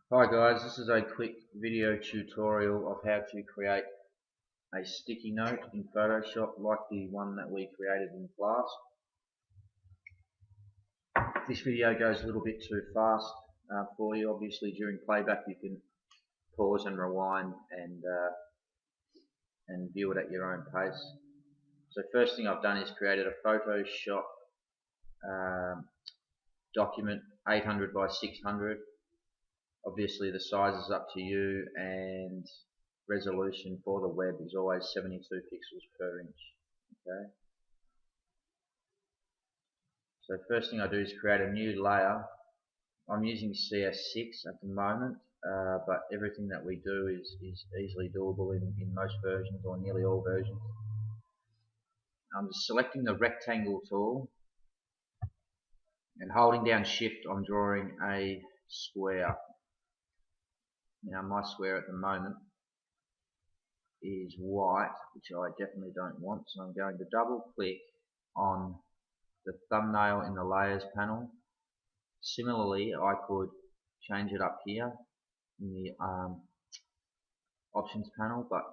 Hi guys, this is a quick video tutorial of how to create a sticky note in Photoshop like the one that we created in class. If this video goes a little bit too fast for you, obviously during playback you can pause and rewind and view it at your own pace. So first thing I've done is created a Photoshop document 800 by 600. Obviously the size is up to you, and resolution for the web is always 72 pixels per inch. Okay. So first thing I do is create a new layer. I'm using CS6 at the moment, but everything that we do is easily doable in most versions or nearly all versions. I'm just selecting the rectangle tool and holding down shift, I'm drawing a square. Now my square at the moment is white, which I definitely don't want, so I'm going to double click on the thumbnail in the layers panel. Similarly, I could change it up here in the options panel, but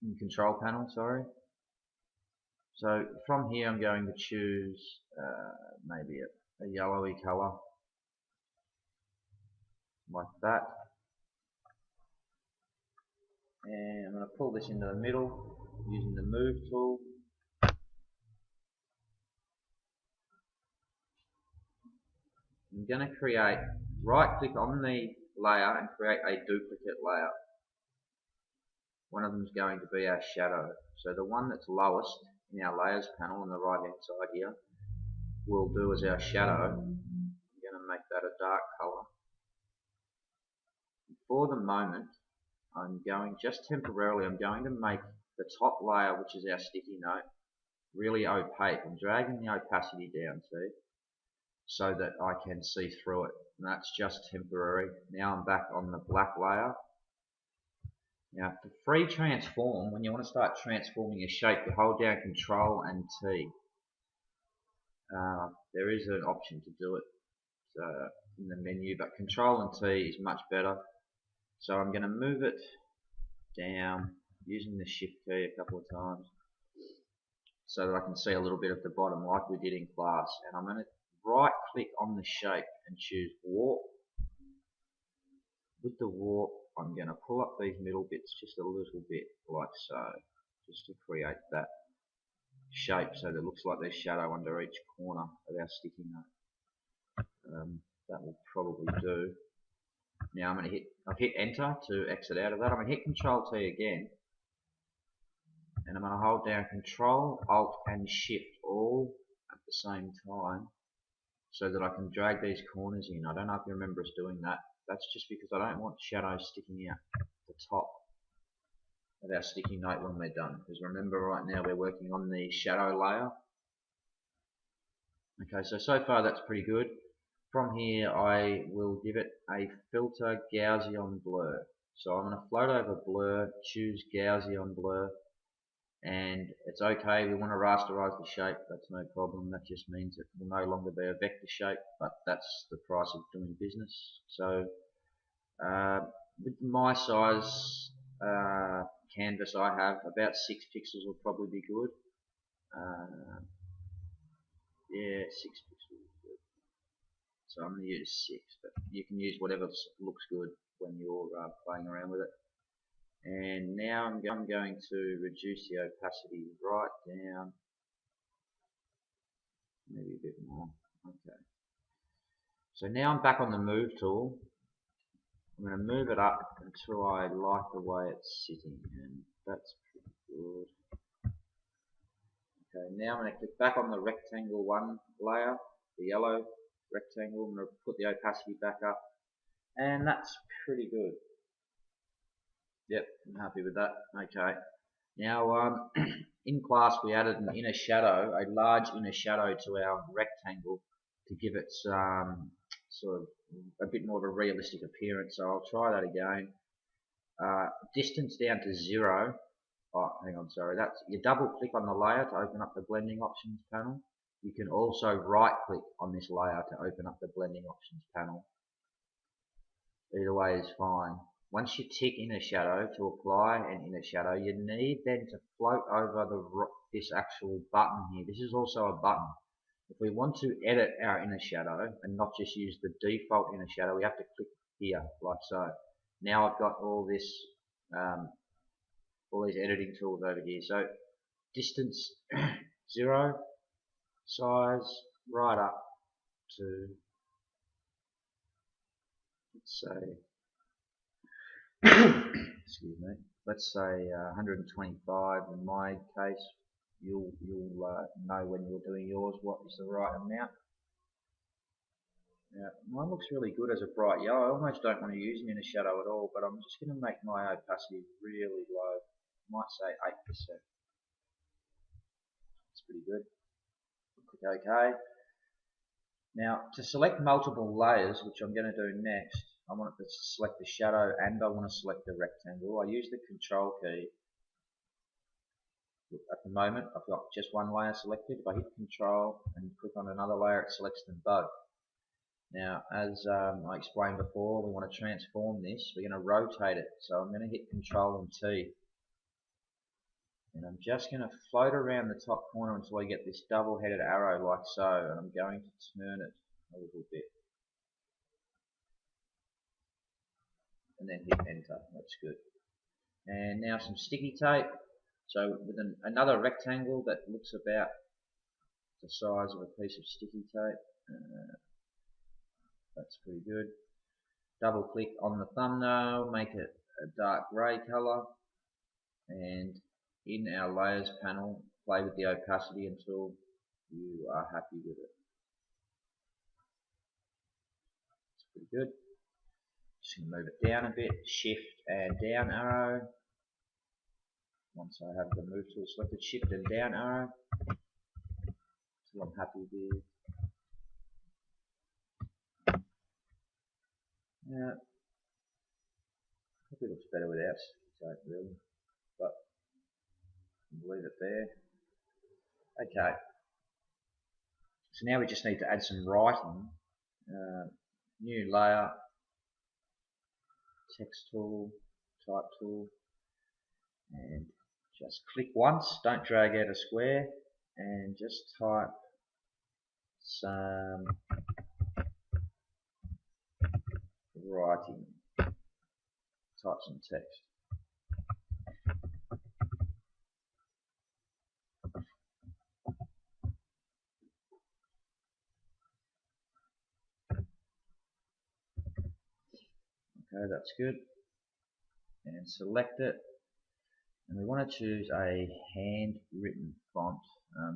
in control panel, sorry. So from here I'm going to choose maybe a yellowy color like that, and I'm going to pull this into the middle using the move tool. I'm going to create, right click on the layer and create a duplicate layer. One of them is going to be our shadow. So the one that's lowest in our layers panel on the right hand side here will do as our shadow. I'm going to make that a dark color. For the moment, I'm going, just temporarily, I'm going to make the top layer, which is our sticky note, really opaque. I'm dragging the opacity down, see, so that I can see through it. And that's just temporary. Now I'm back on the black layer. Now for free transform, when you want to start transforming a shape, you hold down Control and T. There is an option to do it in the menu, but Control and T is much better. So I'm going to move it down using the Shift key a couple of times so that I can see a little bit of the bottom like we did in class. And I'm going to right click on the shape and choose Warp. With the warp, I'm going to pull up these middle bits just a little bit like so, just to create that shape so that it looks like there's shadow under each corner of our sticky note. That will probably do. Now I'm going to I've hit enter to exit out of that. I'm going to hit Control T again, and I'm going to hold down Control, Alt and Shift all at the same time so that I can drag these corners in. I don't know if you remember us doing that. That's just because I don't want shadows sticking out the top of our sticky note when we're done. Because remember, right now we're working on the shadow layer. Okay, so far that's pretty good. From here I will give it a filter Gaussian blur. So I'm going to float over blur, choose Gaussian blur, and it's okay. We want to rasterize the shape, that's no problem. That just means it will no longer be a vector shape, but that's the price of doing business. So with my size canvas I have, about 6 pixels will probably be good. Yeah, 6 pixels is good. So I'm going to use 6, but you can use whatever looks good when you're playing around with it. And now I'm going to reduce the opacity right down, maybe a bit more. Okay. So now I'm back on the move tool. I'm going to move it up until I like the way it's sitting, and that's pretty good. Okay, now I'm going to click back on the rectangle one layer, the yellow rectangle. I'm going to put the opacity back up, and that's pretty good. Yep, I'm happy with that. Okay. Now, in class we added an inner shadow, a large inner shadow to our rectangle to give it sort of a bit more of a realistic appearance. So I'll try that again. Distance down to 0. Oh, hang on, sorry. That's, you double click on the layer to open up the blending options panel. You can also right click on this layer to open up the blending options panel. Either way is fine. Once you tick inner shadow to apply an inner shadow, you need then to float over this actual button here. This is also a button. If we want to edit our inner shadow and not just use the default inner shadow, we have to click here, like so. Now I've got all this, all these editing tools over here. So distance 0, size right up to, let's say, excuse me, let's say 125 in my case. You'll know when you're doing yours what is the right amount. Now, mine looks really good as a bright yellow. I almost don't want to use an inner shadow at all, but I'm just going to make my opacity really low. I might say 8%. It's pretty good. Click OK. Now, to select multiple layers, which I'm going to do next, I want to select the shadow and I want to select the rectangle. I use the Control key. At the moment, I've got just one layer selected. If I hit Control and click on another layer, it selects them both. Now, as I explained before, we want to transform this. We're going to rotate it. So I'm going to hit Control and T. And I'm just going to float around the top corner until I get this double-headed arrow like so. And I'm going to turn it a little bit. And then hit Enter. That's good. And now some sticky tape. So with another rectangle that looks about the size of a piece of sticky tape. That's pretty good. Double click on the thumbnail, make it a dark grey colour, and in our layers panel, play with the opacity until you are happy with it. It's pretty good. Just going to move it down a bit, shift and down arrow. Once I have the move tool selected, shift and down arrow until I'm happy with. Yeah, probably looks better without tape really, but leave it there. Okay, so now we just need to add some writing. New layer, text tool, type tool, and just click once, don't drag out a square, and just type some writing, type some text. Okay, that's good. And select it. And we want to choose a handwritten font.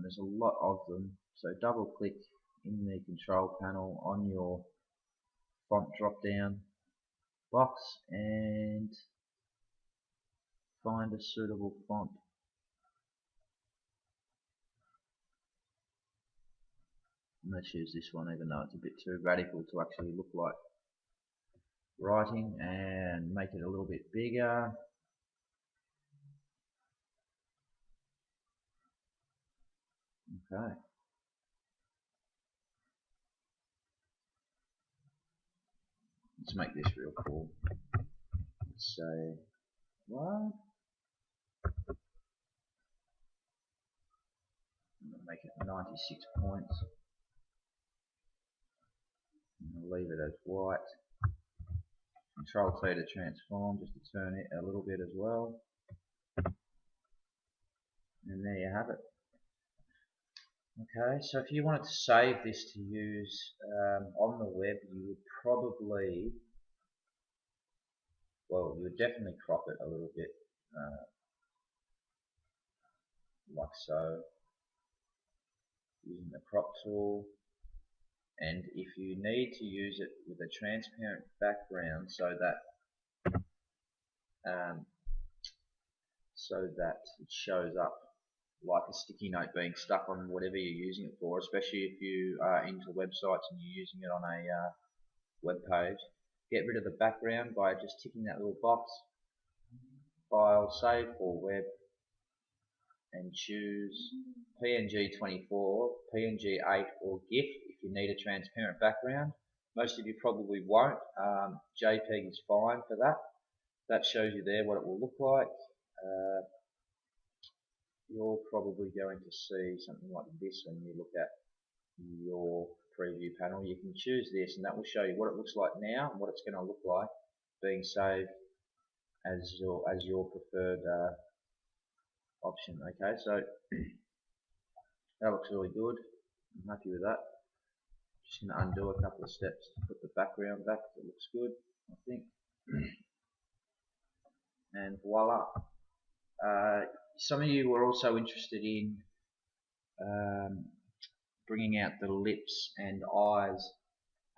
There's a lot of them, so double click in the control panel on your font drop down box and find a suitable font. I'm going to choose this one even though it's a bit too radical to actually look like writing, and make it a little bit bigger. Okay. Let's make this real cool. Let's say what? I'm going to make it 96 points. I'm going to leave it as white. Control T to transform, just to turn it a little bit as well. And there you have it. Okay, so if you wanted to save this to use on the web, you would probably, well, you would definitely crop it a little bit, like so, using the crop tool. And if you need to use it with a transparent background so that it shows up like a sticky note being stuck on whatever you're using it for, especially if you are into websites and you're using it on a web page. Get rid of the background by just ticking that little box, file, save for web, and choose PNG 24, PNG 8 or GIF if you need a transparent background. Most of you probably won't. JPEG is fine for that. That shows you there what it will look like. You're probably going to see something like this when you look at your preview panel. You can choose this and that will show you what it looks like now and what it's going to look like being saved as your preferred option. Okay, so that looks really good. I'm happy with that. Just going to undo a couple of steps to put the background back. It looks good, I think. And voila. Some of you were also interested in bringing out the lips and eyes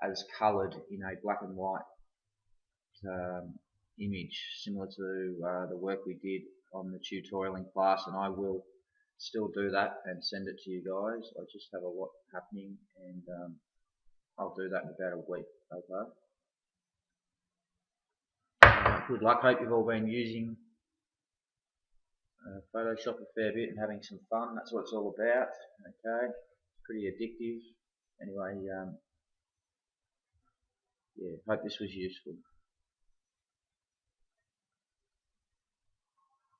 as coloured in a black and white image, similar to the work we did on the tutorial in class, and I will still do that and send it to you guys. I just have a lot happening, and I'll do that in about a week. Okay. Good luck. Hope you've all been using Photoshop a fair bit and having some fun. That's what it's all about. Okay, it's pretty addictive. Anyway, yeah, hope this was useful.